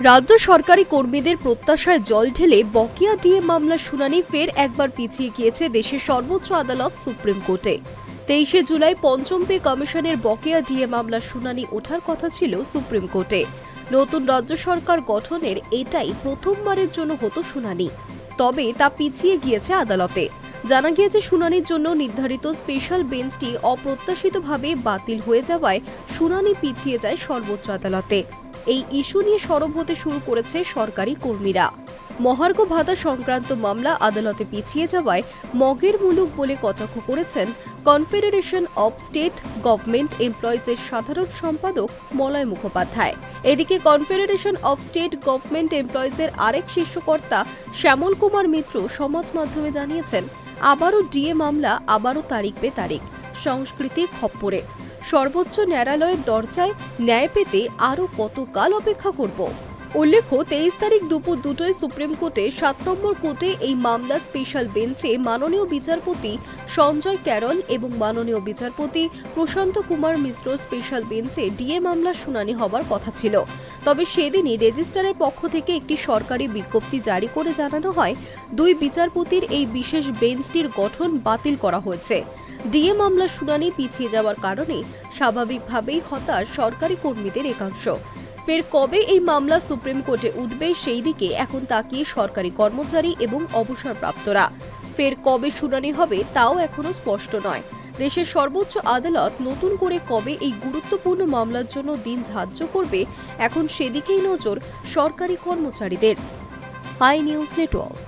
রাজ্য সরকারি কর্মীদের প্রত্যাশায় জল ঢেলে বকেয়া ডিএ মামলার শুনানি ফের একবার পিছিয়ে গিয়েছে দেশের সর্বোচ্চ আদালত সুপ্রিম কোর্টে। 23শে জুলাই পঞ্চম পে কমিশনের বকেয়া ডিএ মামলার শুনানি ওঠার কথা ছিল সুপ্রিম কোর্টে। নতুন রাজ্য সরকার গঠনের এটাই প্রথমবারের জন্য হতো শুনানি, তবে তা পিছিয়ে গিয়েছে আদালতে। জানা গিয়েছে শুনানির জন্য নির্ধারিত স্পেশাল বেঞ্চটি অপ্রত্যাশিতভাবে বাতিল হয়ে যাওয়ায় শুনানি পিছিয়ে যায় সর্বোচ্চ আদালতে। এই ইস্যু নিয়ে সরব হতে শুরু করেছে সরকারি কর্মীরা। মহার্ঘ ভাতা সংক্রান্ত মামলা আদালতে পিছিয়ে যাওয়ায় মগের মুলুক বলে কটাক্ষ করেছেন কনফেডারেশন অব স্টেট গভর্নমেন্ট এমপ্লয়িজের সাধারণ সম্পাদক মলয় মুখোপাধ্যায়। এদিকে কনফেডারেশন অব স্টেট গভর্নমেন্ট এমপ্লয়িজের আরেক শীর্ষকর্তা শ্যামল কুমার মিত্র সমাজ মাধ্যমে জানিয়েছেন, আবারও ডিএ মামলা, আবারও তারিখ পে তারিখ, সংস্কৃতির খপ্পরে। সর্বোচ্চ ন্যায়ালয়ের দরজায় ন্যায় পেতে আরও কতকাল অপেক্ষা করব? উল্লেখ্য, 23 তারিখ দুপুর 2টায় সুপ্রিম কোর্টে 7 নম্বর কোর্টে এই মামলা স্পেশাল বেঞ্চে মাননীয় বিচারপতি সঞ্জয় ক্যারল এবং মাননীয় বিচারপতি প্রশান্ত কুমার মিশ্র স্পেশাল বেঞ্চে ডিএ মামলার শুনানি হবার কথা ছিল। তবে সেদিনই রেজিস্ট্রারের পক্ষ থেকে একটি সরকারি বিজ্ঞপ্তি জারি করে জানানো হয়, 2 বিচারপতির এই বিশেষ বেঞ্চটির গঠন বাতিল করা হয়েছে। ডিএ মামলার শুনানি পিছিয়ে যাওয়ার কারণে স্বাভাবিকভাবেই হতাশ সরকারি কর্মীদের একাংশ। ফের কবে এই মামলা সুপ্রিম কোর্টে উঠবে সেই দিকে এখন তাকিয়ে সরকারি কর্মচারী এবং অবসরপ্রাপ্তরা। ফের কবে শুনানি হবে তাও এখনো স্পষ্ট নয়। দেশের সর্বোচ্চ আদালত নতুন করে কবে এই গুরুত্বপূর্ণ মামলার জন্য দিন ধার্য করবে, এখন সেদিকেই নজর সরকারি কর্মচারীদের। I news network.